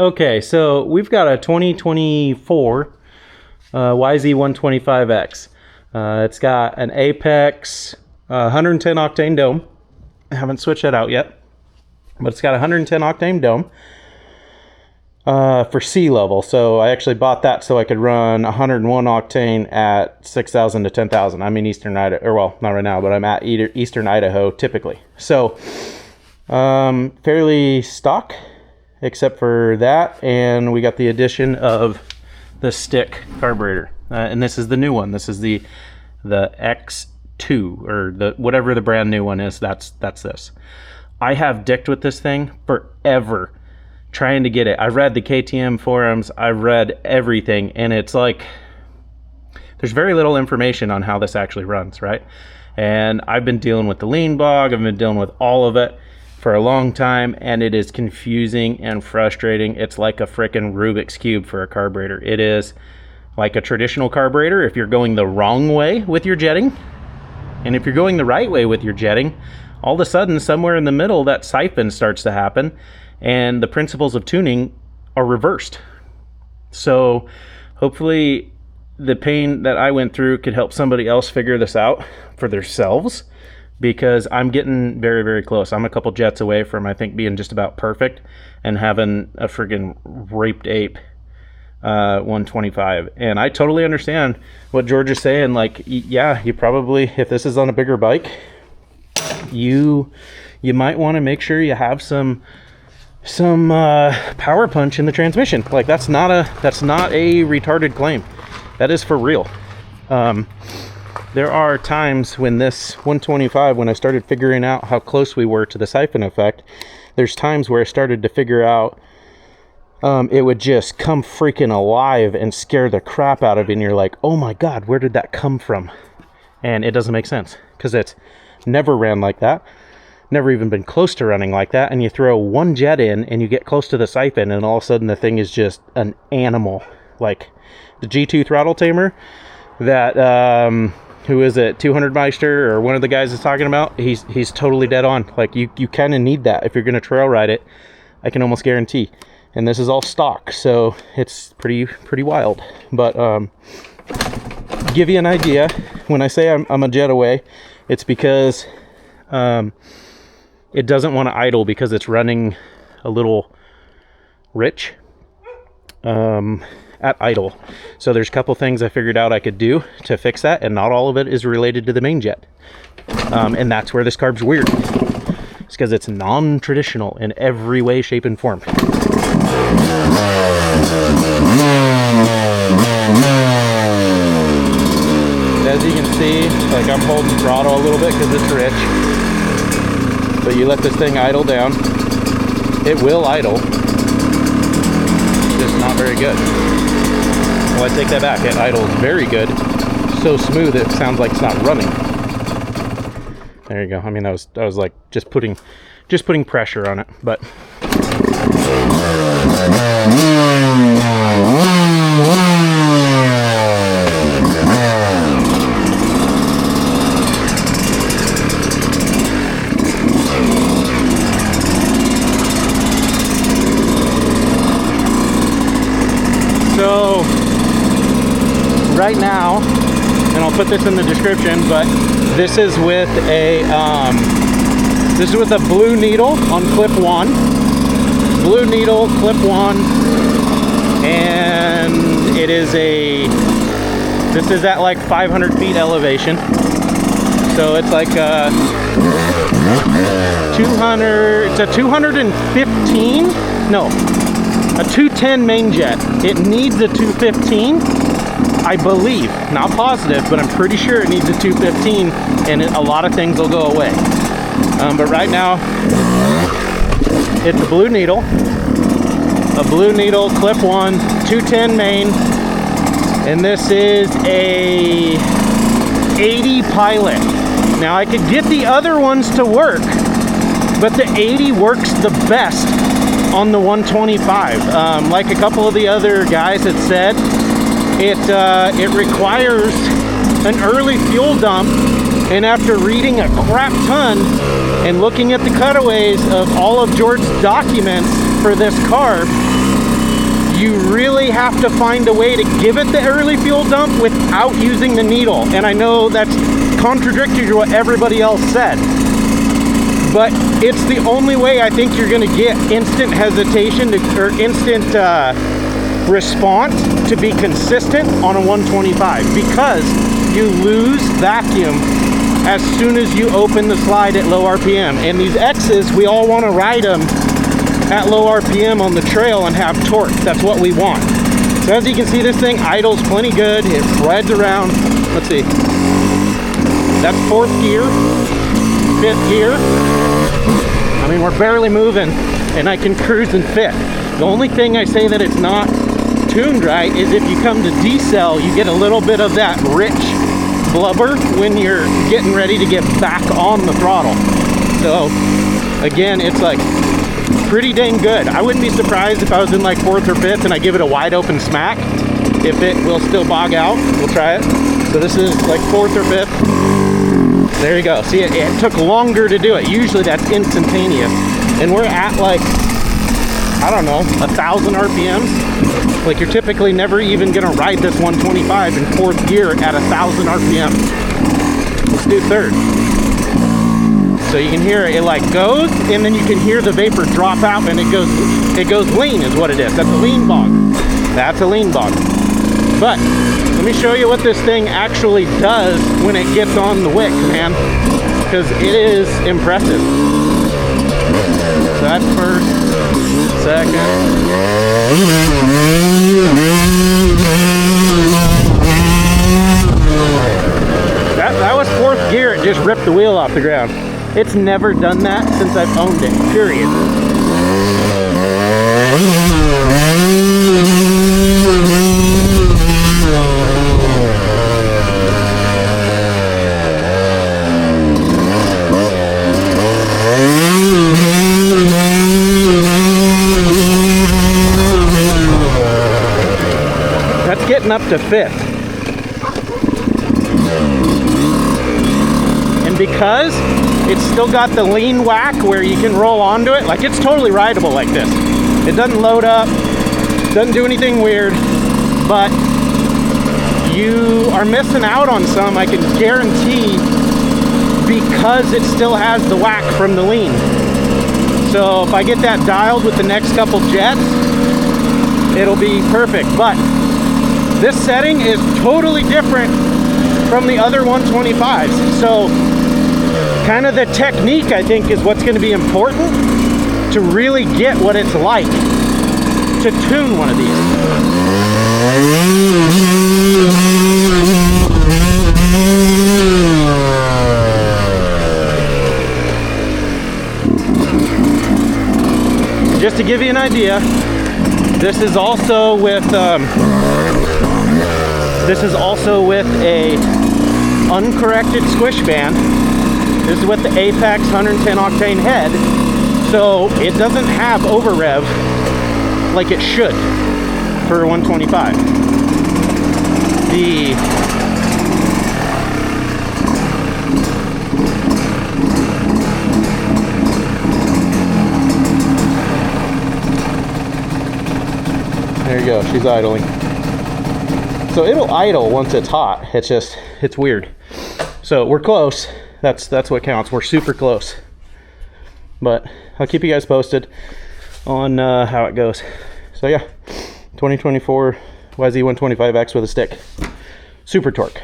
Okay, so we've got a 2024 YZ125X. It's got an appx 110 octane dome. I haven't switched that out yet, but it's got a 110 octane dome for sea level. So I actually bought that so I could run 101 octane at 6,000 to 10,000. I'm in Eastern Idaho, or well, not right now, but I'm at Eastern Idaho typically. So fairly stock, except for that, and we got the addition of the Stic carburetor, and this is the new one. This is the X2, or the whatever the brand new one is. That's this. I have dicked with this thing forever trying to get it. I've read the KTM forums, I've read everything, and it's like there's very little information on how this actually runs, right? And I've been dealing with the lean bog, I've been dealing with all of it for a long time, and it is confusing and frustrating. It's like a frickin' Rubik's Cube for a carburetor. It is like a traditional carburetor if you're going the wrong way with your jetting, and if you're going the right way with your jetting, all of a sudden somewhere in the middle that siphon starts to happen and the principles of tuning are reversed. So hopefully the pain that I went through could help somebody else figure this out for themselves, because I'm getting very, very close. I'm a couple jets away from, I think, being just about perfect and having a friggin' raped ape 125. And I totally understand what George is saying. Like, yeah, you probably, if this is on a bigger bike, you might want to make sure you have some power punch in the transmission. Like, that's not a retarded claim. That is for real. There are times when this 125, when I started figuring out how close we were to the siphon effect, there's times where I started to figure out it would just come freaking alive and scare the crap out of you, and you're like, oh my god, where did that come from? And it doesn't make sense, because it's never ran like that, never even been close to running like that. And you throw one jet in and you get close to the siphon, and all of a sudden the thing is just an animal. Like the G2 throttle tamer that who is it, 200 Meister, or one of the guys is talking about, he's totally dead on. Like, you kind of need that if you're going to trail ride it, I can almost guarantee. And this is all stock, so it's pretty wild. But give you an idea, when I say I'm a jet away, it's because it doesn't want to idle because it's running a little rich at idle. So there's a couple things I figured out I could do to fix that, and not all of it is related to the main jet. And that's where this carb's weird. It's because it's non-traditional in every way, shape, and form. As you can see, like, I'm holding throttle a little bit because it's rich. But you let this thing idle down, it will idle. Just not very good. Well, I take that back. It idles very good. So smooth it sounds like it's not running. There you go. I mean, I was like just putting pressure on it, but so right now, and I'll put this in the description, but this is with a blue needle on clip 1. Blue needle, clip 1, and this is at like 500 feet elevation. So it's like a 210 main jet. It needs a 215, I believe. Not positive, but I'm pretty sure it needs a 215, and a lot of things will go away. But right now, it's a blue needle clip 1, 210 main, and this is a 80 Pilot. Now, I could get the other ones to work, but the 80 works the best on the 125. Like a couple of the other guys had said, it requires an early fuel dump, and after reading a crap ton and looking at the cutaways of all of George's documents for this carb, you really have to find a way to give it the early fuel dump without using the needle. And I know that's contradictory to what everybody else said, but it's the only way I think you're going to get instant hesitation or instant response to be consistent on a 125, because you lose vacuum as soon as you open the slide at low RPM. And these X's, we all want to ride them at low RPM on the trail and have torque. That's what we want. So as you can see, this thing idles plenty good. It rides around. Let's see. That's 4th gear, 5th gear. I mean, we're barely moving, and I can cruise and fit. The only thing I say that it's not tuned right is if you come to decel, you get a little bit of that rich blubber when you're getting ready to get back on the throttle. So again, it's like pretty dang good. I wouldn't be surprised if I was in like 4th or 5th and I give it a wide open smack, if it will still bog out. We'll try it. So this is like 4th or 5th. There you go. See, it took longer to do it. Usually that's instantaneous, and we're at like, I don't know, 1,000 RPMs. Like, you're typically never even gonna ride this 125 in 4th gear at 1,000 RPM. Let's do 3rd. So you can hear it like goes, and then you can hear the vapor drop out, and it goes lean is what it is. That's a lean bog. That's a lean bog. But let me show you what this thing actually does when it gets on the wick, man, because it is impressive. So that's 1st. Second. That was 4th gear. It just ripped the wheel off the ground. It's never done that since I've owned it, period. Getting up to 5th. And because it's still got the lean whack where you can roll onto it, like, it's totally rideable like this. It doesn't load up, doesn't do anything weird, but you are missing out on some, I can guarantee, because it still has the whack from the lean. So if I get that dialed with the next couple jets, it'll be perfect. But this setting is totally different from the other 125s. So kind of the technique, I think, is what's going to be important to really get what it's like to tune one of these. Just to give you an idea, this is also with a uncorrected squish band. This is with the appx 110 octane head, so it doesn't have over rev like it should for a 125. There you go, she's idling. So it'll idle once it's hot. It's weird. So we're close. That's what counts. We're super close. But I'll keep you guys posted on how it goes. So yeah, 2024 YZ125X with a stick. Super torque.